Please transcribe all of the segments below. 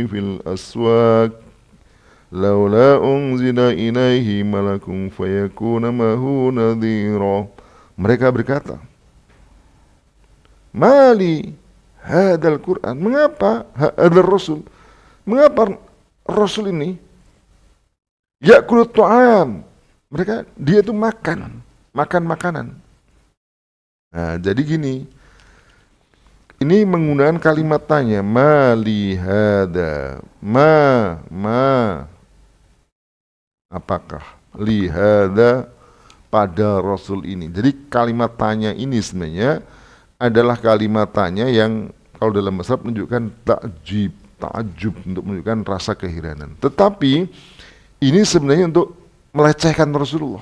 fil aswaq laula unzila ilaihi malakun fayakuna mahu nadhira. Mereka berkata, Mali hadal Quran, mengapa hadal Rasul, mengapa Rasul ini ya'kulut ta'am, mereka dia itu makan makanan. Nah, jadi gini, ini menggunakan kalimat tanya, mali hada, apakah lihada pada Rasul ini. Jadi kalimat tanya ini sebenarnya adalah kalimat tanya yang kalau dalam bahasa Arab menunjukkan takjub untuk menunjukkan rasa keheranan. Tetapi ini sebenarnya untuk melecehkan Rasulullah.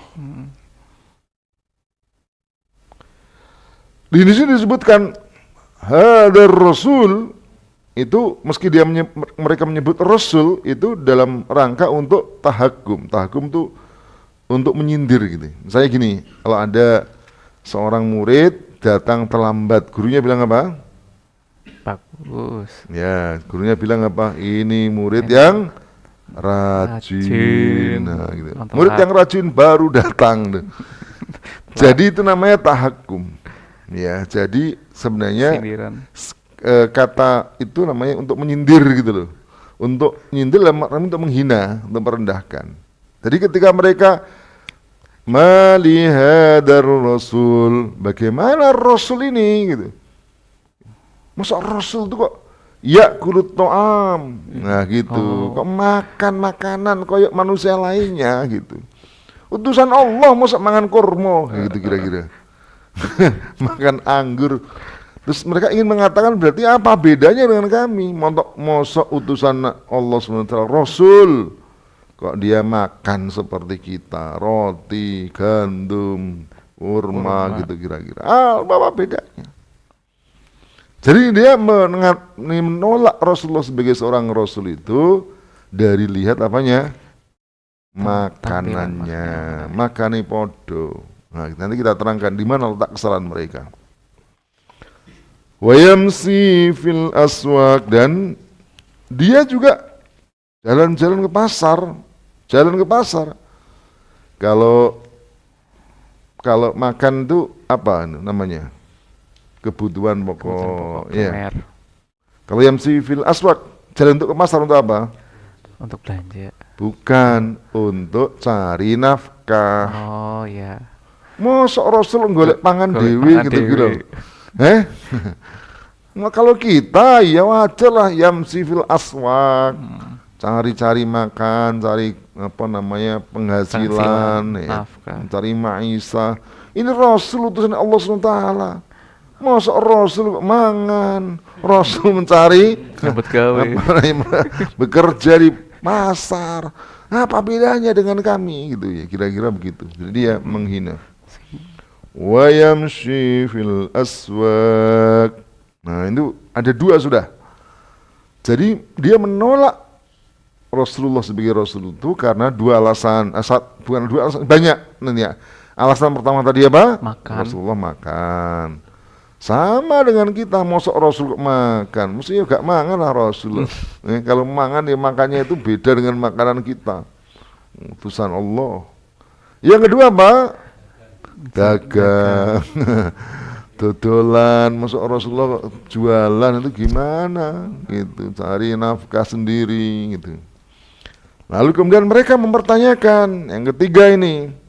Di sini disebutkan hadar Rasul itu meski mereka menyebut Rasul itu dalam rangka untuk tahagum. Tahagum itu untuk menyindir gitu. Misalnya gini, kalau ada seorang murid datang terlambat, gurunya bilang apa? Bagus. Ya, gurunya bilang apa? Ini murid yang rajin. Nah, gitu. Murid yang rajin baru datang. Jadi itu namanya tahagum. Ya, jadi sebenarnya kata itu namanya untuk menyindir gitu loh. Untuk menyindir untuk menghina, untuk merendahkan. Jadi ketika mereka malihadar Rasul, bagaimana Rasul ini gitu. Masa Rasul itu kok ya'kulut ta'am. Nah gitu, kok makan makanan kayak manusia lainnya gitu. Utusan Allah masa makan kurma gitu kira-kira. Makan anggur. Terus mereka ingin mengatakan berarti apa bedanya dengan kami? Mosok utusan Allah SWT Rasul kok dia makan seperti kita, roti, gandum, kurma gitu kira-kira. Apa bedanya? Jadi dia menolak Rasulullah sebagai seorang Rasul itu dari lihat apanya? Makanannya, makani podo. Nah, nanti kita terangkan di mana letak kesalahan mereka. Wayamsi fil aswaq, dan dia juga jalan-jalan ke pasar. Kalau makan itu apa namanya? Kebutuhan pokok. Ya. Kalau yamsi fil aswaq, jalan untuk ke pasar untuk apa? Untuk belanja. Bukan, untuk cari nafkah. Oh ya. Mosok Rasul golek pangan dewi gitu. Nah, kalau kita ya wajar lah yamsi fil aswaq, cari-cari makan, cari penghasilan, ya, cari maisha. Ini Rasul utusan Allah SWT. Masa Rasul mangan, Rasul mencari bekerja di pasar. Apa bedanya dengan kami gitu ya, kira-kira begitu. Jadi dia menghina. Wa yamshi fil aswaq. Nah, itu ada dua sudah. Jadi dia menolak Rasulullah sebagai Rasul itu karena dua alasan. Bukan dua alasan, banyak nanti ya. Alasan pertama tadi apa? Makan. Rasulullah makan. Sama dengan kita, mosok Rasul makan, mestinya gak mangan lah Rasul. Kalau mangan ya makannya itu beda dengan makanan kita. Utusan Allah. Yang kedua apa? Dagang. Dodolan, mosok Rasulullah jualan itu gimana? Gitu, cari nafkah sendiri gitu. Lalu kemudian mereka mempertanyakan yang ketiga ini.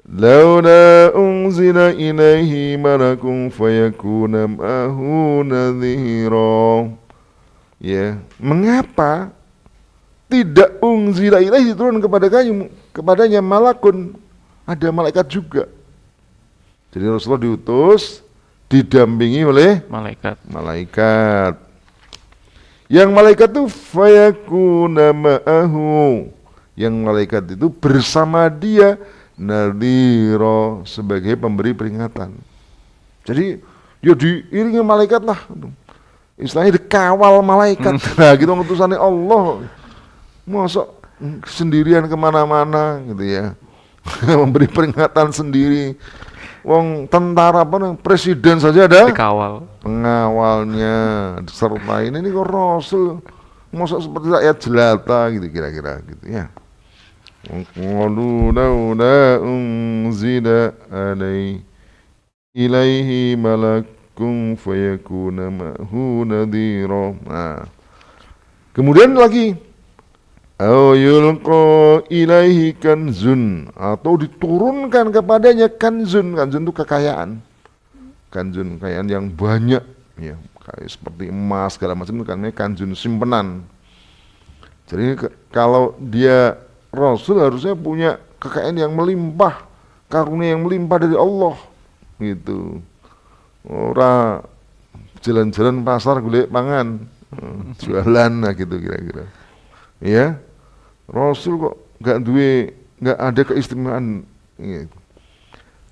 Laula unzila ilaihi malakun fayakuna ma'ahu nadhira. Ya, mengapa tidak unzila ilaihi turun kepadanya malakun, ada malaikat juga. Jadi Rasulullah diutus didampingi oleh malaikat. Yang malaikat itu fayakuna ma'ahu, yang malaikat itu bersama dia nadhira, sebagai pemberi peringatan. Jadi ya diiringi malaikat lah, istilahnya dikawal malaikat. Nah gitu utusannya Allah, masa sendirian kemana-mana gitu ya. Memberi peringatan sendiri. wong tentara apa presiden saja ada Dikawal. pengawalnya disertai. Ini kok Rasul masa seperti rakyat jelata gitu kira-kira gitu ya. Qalu laula unzila ilaihi malakun fayakuna ma'hu nadhira. Nah, kemudian lagi yulqa ilaihi kanzun, atau diturunkan kepadanya kanzun. Kanzun itu kekayaan. Kanzun kekayaan yang banyak ya, kayak seperti emas segala macam itu kan kanzun simpenan. Jadi kalau dia Rasul harusnya punya kekayaan yang melimpah, karunia yang melimpah dari Allah gitu. Ora jalan-jalan pasar golek pangan, jualan nah gitu kira-kira. Ya. Rasul kok nggak ada keistimewaan gitu.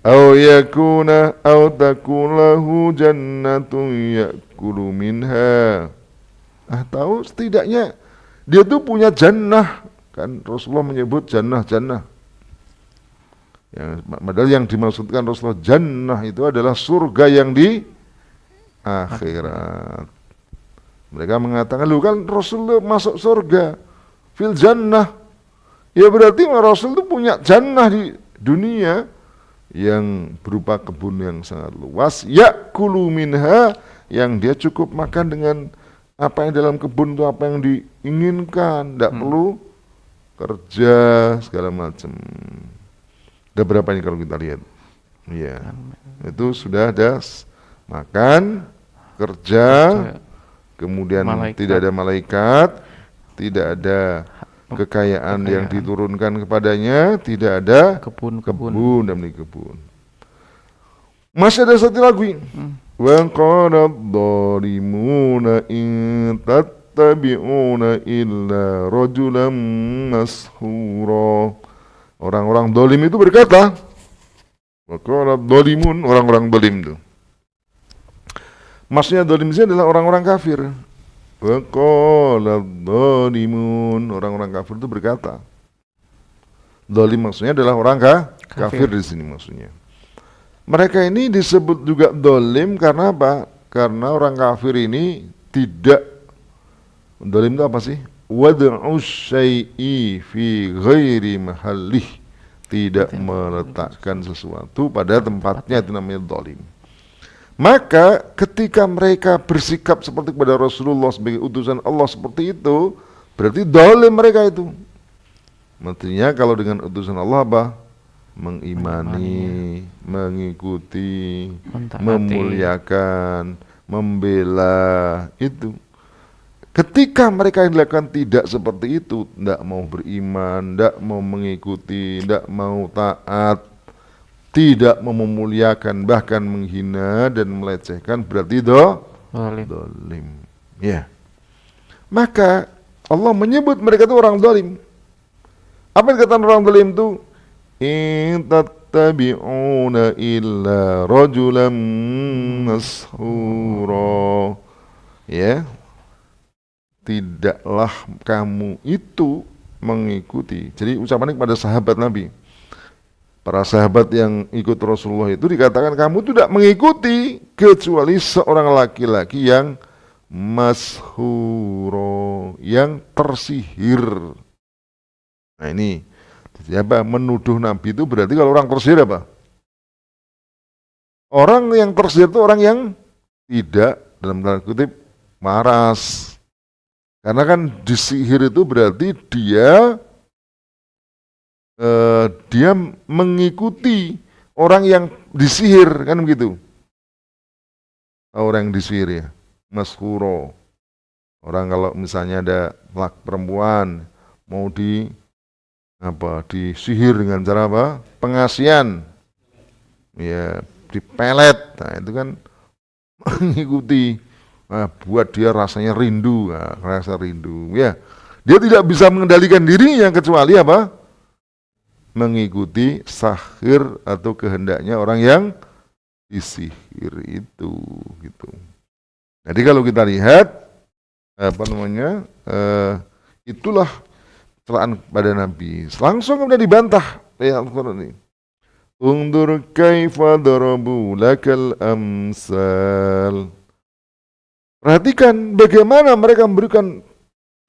Aw yakuna aw takulahu jannatun yakulu minha. Atau setidaknya dia tuh punya jannah. Kan Rasulullah menyebut jannah. Padahal yang dimaksudkan Rasulullah jannah itu adalah surga yang di akhirat. Mereka mengatakan, lu kan Rasulullah masuk surga fil jannah. Ya berarti Rasul itu punya jannah di dunia yang berupa kebun yang sangat luas, yakulu minha, yang dia cukup makan dengan apa yang dalam kebun itu, apa yang diinginkan, tidak perlu kerja segala macam. Ada berapa ini kalau kita lihat? Iya, itu sudah ada makan, kerja, kemudian tidak ada malaikat, tidak ada kekayaan yang diturunkan kepadanya, tidak ada kebun dan kebun. Masih ada satu lagi. Wa qala adh-dhalimuna in tattabi'una illa rajulan mashura. Orang-orang zalim itu berkata, wa qala adh-dhalimun, orang-orang zalim itu. Maksudnya zalim itu adalah orang-orang kafir. Wa qala adh-dhalimun, orang-orang kafir itu berkata. Zalim maksudnya adalah orang kafir di sini maksudnya. Mereka ini disebut juga zalim karena apa? Karena orang kafir ini tidak, zalim itu apa sih? Wad'u syai'i fi ghairi mahallih, tidak meletakkan sesuatu pada tempatnya, itu namanya zalim. Maka ketika mereka bersikap seperti kepada Rasulullah sebagai utusan Allah seperti itu, berarti zalim mereka itu. Maksudnya kalau dengan utusan Allah apa? Mengimani, mengikuti, memuliakan, membela, itu. Ketika mereka yang dilakukan tidak seperti itu, tidak mau beriman, tidak mau mengikuti, tidak mau taat, tidak memuliakan, bahkan menghina dan melecehkan, berarti zalim. Ya. Maka Allah menyebut mereka itu orang zalim. Apa yang dikatakan orang zalim itu? In tattabi'una illa rajulan mashura. Ya. Tidaklah kamu itu mengikuti. Jadi ucapannya kepada sahabat Nabi. Para sahabat yang ikut Rasulullah itu dikatakan kamu tidak mengikuti kecuali seorang laki-laki yang mashuro, yang tersihir. Nah ini siapa menuduh Nabi itu berarti kalau orang tersihir apa? Orang yang tersihir itu orang yang tidak, dalam tanda kutip, waras. Karena kan disihir itu berarti dia mengikuti orang yang disihir, kan begitu? Orang yang disihir ya, mashuro. Orang kalau misalnya ada perempuan mau disihir dengan cara apa? Pengasian, ya dipelet. Nah itu kan mengikuti. Nah, buat dia rasanya rindu, rasa rindu. Ya, dia tidak bisa mengendalikan dirinya kecuali apa? Mengikuti sahir atau kehendaknya orang yang disihir itu, gitu. Jadi kalau kita lihat itulah celaan pada Nabi. Langsung kemudian dibantah Al-Quran ini. Undur kaifa darabu lakal amsal. Perhatikan bagaimana mereka memberikan